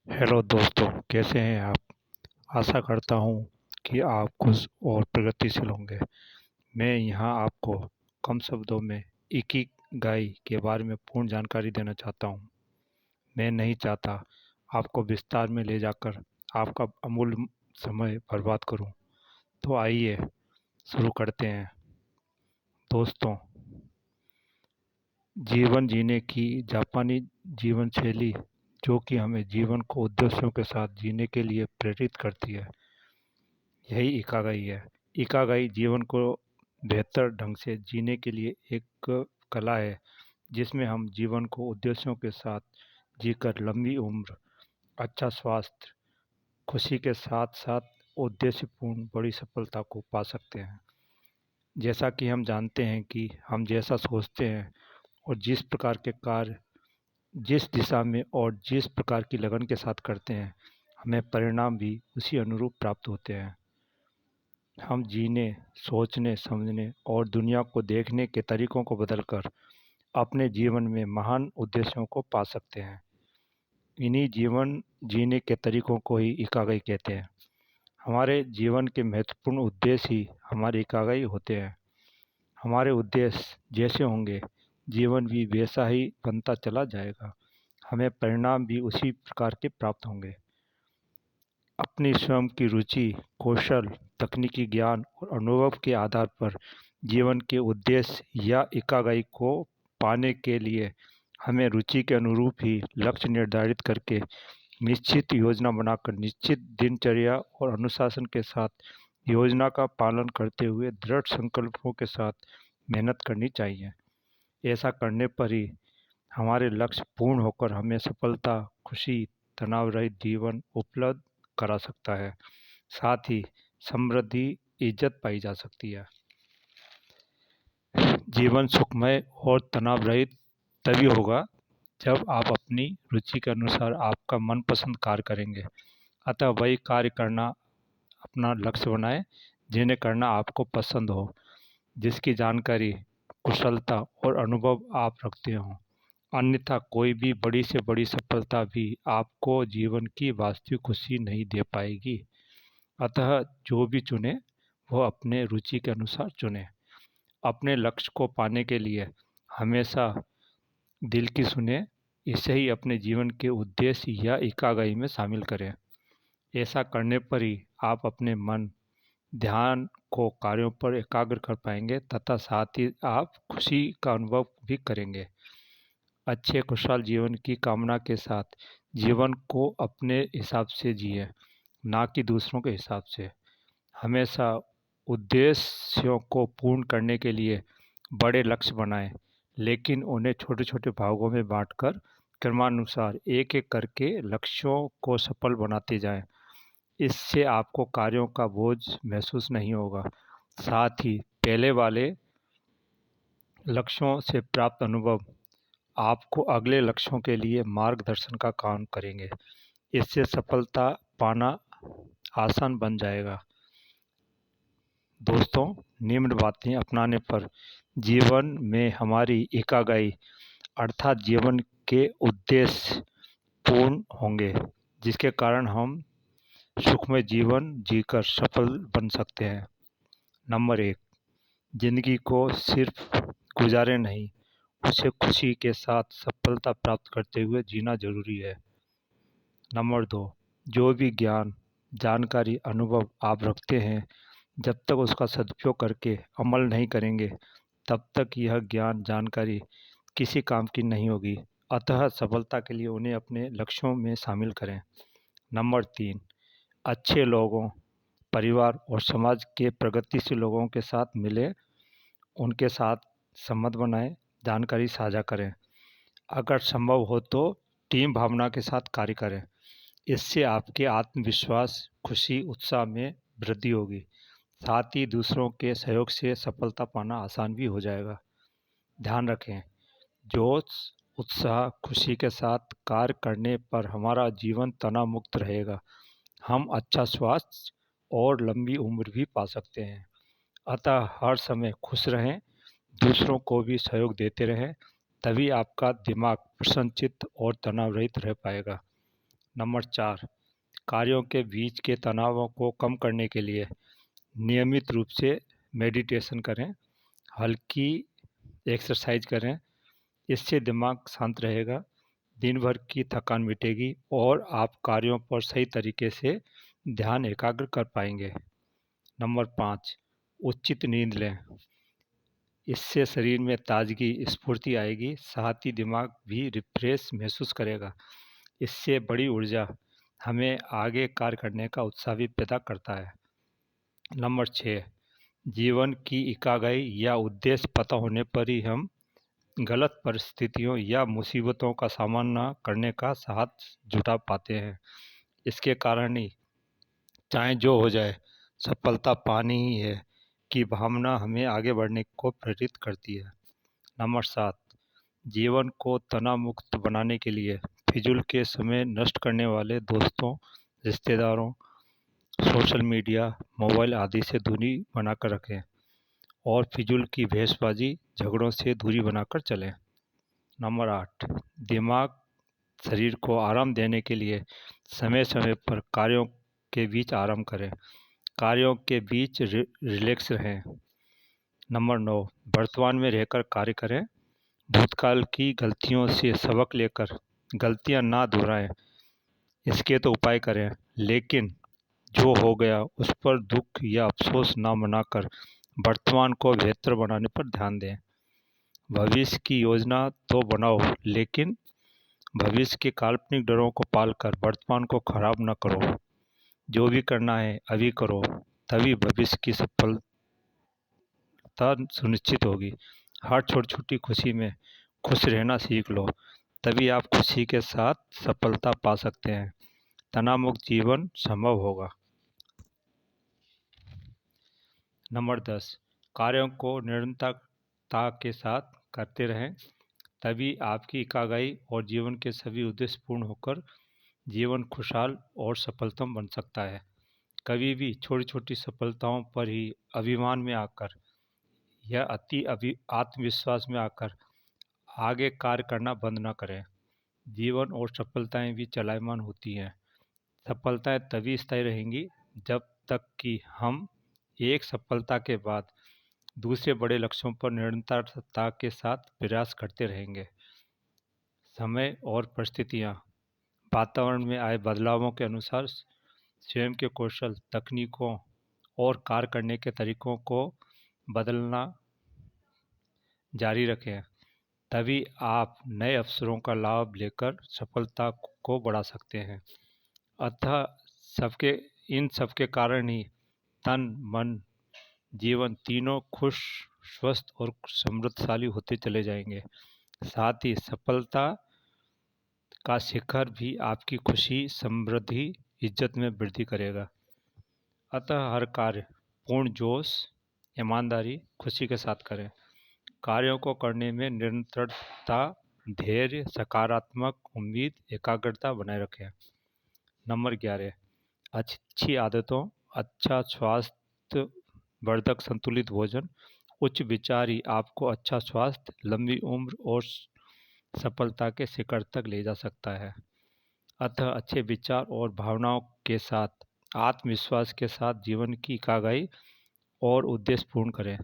Hello दोस्तों, कैसे हैं आप। आशा करता हूँ कि आप खुश और प्रगतिशील होंगे। मैं यहाँ आपको कम शब्दों में इकिगाई के बारे में पूर्ण जानकारी देना चाहता हूँ। मैं नहीं चाहता आपको विस्तार में ले जाकर आपका अमूल्य समय बर्बाद करूँ। तो आइए शुरू करते हैं। दोस्तों, जीवन जीने की जापानी जीवन शैली जो कि हमें जीवन को उद्देश्यों के साथ जीने के लिए प्रेरित करती है, यही इकागाई है। इकागाई जीवन को बेहतर ढंग से जीने के लिए एक कला है जिसमें हम जीवन को उद्देश्यों के साथ जीकर लंबी उम्र, अच्छा स्वास्थ्य, खुशी के साथ साथ उद्देश्यपूर्ण बड़ी सफलता को पा सकते हैं। जैसा कि हम जानते हैं कि हम जैसा सोचते हैं और जिस प्रकार के कार्य जिस दिशा में और जिस प्रकार की लगन के साथ करते हैं, हमें परिणाम भी उसी अनुरूप प्राप्त होते हैं। हम जीने, सोचने, समझने और दुनिया को देखने के तरीकों को बदलकर अपने जीवन में महान उद्देश्यों को पा सकते हैं। इन्हीं जीवन जीने के तरीकों को ही इकागाई कहते हैं। हमारे जीवन के महत्वपूर्ण उद्देश्य ही हमारे इकागाई होते हैं। हमारे उद्देश्य जैसे होंगे, जीवन भी वैसा ही बनता चला जाएगा। हमें परिणाम भी उसी प्रकार के प्राप्त होंगे। अपनी स्वयं की रुचि, कौशल, तकनीकी ज्ञान और अनुभव के आधार पर जीवन के उद्देश्य या इकागाई को पाने के लिए हमें रुचि के अनुरूप ही लक्ष्य निर्धारित करके निश्चित योजना बनाकर निश्चित दिनचर्या और अनुशासन के साथ योजना का पालन करते हुए दृढ़ संकल्पों के साथ मेहनत करनी चाहिए। ऐसा करने पर ही हमारे लक्ष्य पूर्ण होकर हमें सफलता, खुशी, तनाव रहित जीवन उपलब्ध करा सकता है। साथ ही समृद्धि, इज्जत पाई जा सकती है। जीवन सुखमय और तनाव रहित तभी होगा जब आप अपनी रुचि के अनुसार आपका मनपसंद कार्य करेंगे। अतः वही कार्य करना अपना लक्ष्य बनाएं जिन्हें करना आपको पसंद हो, जिसकी जानकारी, कुशलता और अनुभव आप रखते हों। अन्यथा कोई भी बड़ी से बड़ी सफलता भी आपको जीवन की वास्तविक खुशी नहीं दे पाएगी। अतः जो भी चुने वो अपने रुचि के अनुसार चुने। अपने लक्ष्य को पाने के लिए हमेशा दिल की सुने, इसे ही अपने जीवन के उद्देश्य या इकागाई में शामिल करें। ऐसा करने पर ही आप अपने मन, ध्यान को कार्यों पर एकाग्र कर पाएंगे तथा साथ ही आप खुशी का अनुभव भी करेंगे। अच्छे खुशहाल जीवन की कामना के साथ जीवन को अपने हिसाब से जिए, ना कि दूसरों के हिसाब से। हमेशा उद्देश्यों को पूर्ण करने के लिए बड़े लक्ष्य बनाएं, लेकिन उन्हें छोटे छोटे भागों में बांटकर क्रमानुसार एक एक करके लक्ष्यों को सफल बनाते जाएं। इससे आपको कार्यों का बोझ महसूस नहीं होगा। साथ ही पहले वाले लक्ष्यों से प्राप्त अनुभव आपको अगले लक्ष्यों के लिए मार्गदर्शन का काम करेंगे। इससे सफलता पाना आसान बन जाएगा। दोस्तों, निम्न बातें अपनाने पर जीवन में हमारी इकागाई अर्थात जीवन के उद्देश्य पूर्ण होंगे, जिसके कारण हम सुखमय जीवन जीकर सफल बन सकते हैं। नंबर 1, जिंदगी को सिर्फ गुजारे नहीं, उसे खुशी के साथ सफलता प्राप्त करते हुए जीना जरूरी है। नंबर 2, जो भी ज्ञान, जानकारी, अनुभव आप रखते हैं, जब तक उसका सदुपयोग करके अमल नहीं करेंगे, तब तक यह ज्ञान, जानकारी किसी काम की नहीं होगी। अतः सफलता के लिए उन्हें अपने लक्ष्यों में शामिल करें। नंबर 3, अच्छे लोगों, परिवार और समाज के प्रगतिशील लोगों के साथ मिलें, उनके साथ संबंध बनाएं, जानकारी साझा करें। अगर संभव हो तो टीम भावना के साथ कार्य करें। इससे आपके आत्मविश्वास, खुशी, उत्साह में वृद्धि होगी। साथ ही दूसरों के सहयोग से सफलता पाना आसान भी हो जाएगा। ध्यान रखें, जोश, उत्साह, खुशी के साथ कार्य करने पर हमारा जीवन तनाव मुक्त रहेगा। हम अच्छा स्वास्थ्य और लंबी उम्र भी पा सकते हैं। अतः हर समय खुश रहें, दूसरों को भी सहयोग देते रहें, तभी आपका दिमाग प्रसन्नचित्त और तनाव रहित रह पाएगा। नंबर 4, कार्यों के बीच के तनावों को कम करने के लिए नियमित रूप से मेडिटेशन करें, हल्की एक्सरसाइज करें। इससे दिमाग शांत रहेगा, दिन भर की थकान मिटेगी और आप कार्यों पर सही तरीके से ध्यान एकाग्र कर पाएंगे। नंबर 5, उचित नींद लें। इससे शरीर में ताजगी स्फूर्ति आएगी, साथ ही दिमाग भी रिफ्रेश महसूस करेगा। इससे बड़ी ऊर्जा हमें आगे कार्य करने का उत्साह भी पैदा करता है। नंबर 6, जीवन की इकागाई या उद्देश्य पता होने पर ही हम गलत परिस्थितियों या मुसीबतों का सामना करने का साहस जुटा पाते हैं। इसके कारण ही चाहे जो हो जाए, सफलता पानी ही है की भावना हमें आगे बढ़ने को प्रेरित करती है। नंबर 7, जीवन को तनाव मुक्त बनाने के लिए फिजूल के समय नष्ट करने वाले दोस्तों, रिश्तेदारों, सोशल मीडिया, मोबाइल आदि से दूरी बनाकर रखें और फिजूल की बहसबाजी, झगड़ों से दूरी बनाकर चलें। नंबर 8, दिमाग, शरीर को आराम देने के लिए समय समय पर कार्यों के बीच आराम करें, कार्यों के बीच रिलैक्स रहें। नंबर 9, वर्तमान में रहकर कार्य करें, भूतकाल की गलतियों से सबक लेकर गलतियां ना दोहराएं। इसके तो उपाय करें, लेकिन जो हो गया उस पर दुख या अफसोस ना मनाकर वर्तमान को बेहतर बनाने पर ध्यान दें। भविष्य की योजना तो बनाओ, लेकिन भविष्य के काल्पनिक डरों को पालकर वर्तमान को खराब न करो। जो भी करना है अभी करो, तभी भविष्य की सफलता सुनिश्चित होगी। हर छोटी छोटी खुशी में खुश रहना सीख लो, तभी आप खुशी के साथ सफलता पा सकते हैं। तनाव मुक्त जीवन संभव होगा। नंबर 10, कार्यों को निरंतरता के साथ करते रहें, तभी आपकी इकागाई और जीवन के सभी उद्देश्य पूर्ण होकर जीवन खुशहाल और सफलतम बन सकता है। कभी भी छोटी छोटी सफलताओं पर ही अभिमान में आकर या आत्मविश्वास में आकर आगे कार्य करना बंद न करें। जीवन और सफलताएं भी चलायमान होती हैं। सफलताएं तभी स्थायी रहेंगी जब तक कि हम एक सफलता के बाद दूसरे बड़े लक्ष्यों पर निरंतरता के साथ प्रयास करते रहेंगे। समय और परिस्थितियां, वातावरण में आए बदलावों के अनुसार स्वयं के कौशल, तकनीकों और कार्य करने के तरीकों को बदलना जारी रखें, तभी आप नए अवसरों का लाभ लेकर सफलता को बढ़ा सकते हैं। अतः इन सबके कारण ही तन, मन, जीवन तीनों खुश, स्वस्थ और समृद्धशाली होते चले जाएंगे। साथ ही सफलता का शिखर भी आपकी खुशी, समृद्धि, इज्जत में वृद्धि करेगा। अतः हर कार्य पूर्ण जोश, ईमानदारी, खुशी के साथ करें। कार्यों को करने में निरंतरता, धैर्य, सकारात्मक उम्मीद, एकाग्रता बनाए रखें। नंबर 11, अच्छी आदतों, अच्छा स्वास्थ्य वर्धक संतुलित भोजन, उच्च विचार ही आपको अच्छा स्वास्थ्य, लंबी उम्र और सफलता के शिखर तक ले जा सकता है। अतः अच्छे विचार और भावनाओं के साथ आत्मविश्वास के साथ जीवन की इकागाई और उद्देश्य पूर्ण करें,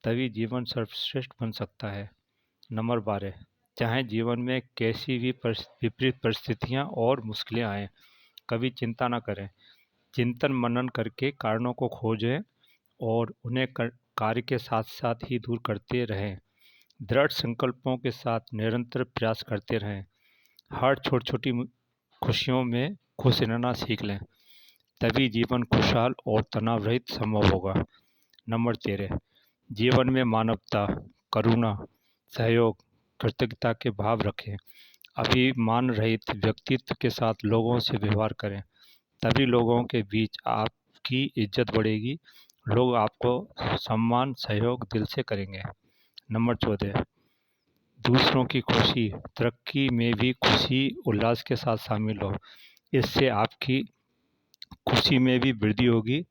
तभी जीवन सर्वश्रेष्ठ बन सकता है। नंबर 12, चाहे जीवन में कैसी भी विपरीत परिस्थितियां और मुश्किलें आएं, कभी चिंता न करें। चिंतन मनन करके कारणों को खोजें और उन्हें कार्य के साथ साथ ही दूर करते रहें। दृढ़ संकल्पों के साथ निरंतर प्रयास करते रहें। हर छोटी छोटी खुशियों में खुश रहना सीख लें, तभी जीवन खुशहाल और तनाव रहित संभव होगा। नंबर 13, जीवन में मानवता, करुणा, सहयोग, कृतज्ञता के भाव रखें। अभिमान रहित व्यक्तित्व के साथ लोगों से व्यवहार करें, तभी लोगों के बीच आपकी इज्जत बढ़ेगी, लोग आपको सम्मान, सहयोग दिल से करेंगे। नंबर 14, दूसरों की खुशी, तरक्की में भी खुशी उल्लास के साथ शामिल हो, इससे आपकी खुशी में भी वृद्धि होगी।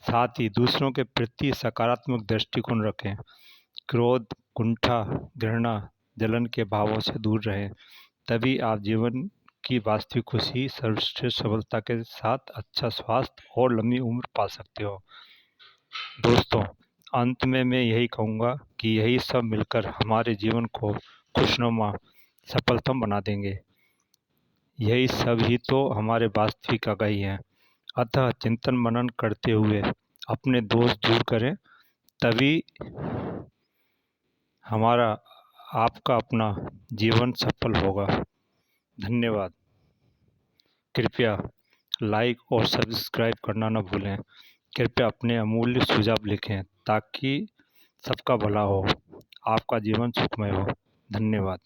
साथ ही दूसरों के प्रति सकारात्मक दृष्टिकोण रखें। क्रोध, कुंठा, घृणा, जलन के भावों से दूर रहें, तभी आप जीवन आपकी वास्तविक खुशी, सर्वश्रेष्ठ सफलता के साथ अच्छा स्वास्थ्य और लंबी उम्र पा सकते हो। दोस्तों, अंत में मैं यही कहूँगा कि यही सब मिलकर हमारे जीवन को खुशनुमा, सफलतम बना देंगे। यही सब ही तो हमारे वास्तविक आगाही हैं। अतः चिंतन मनन करते हुए अपने दोष दूर करें, तभी हमारा आपका अपना जीवन सफल होगा। धन्यवाद। कृपया लाइक और सब्सक्राइब करना न भूलें। कृपया अपने अमूल्य सुझाव लिखें ताकि सबका भला हो, आपका जीवन सुखमय हो। धन्यवाद।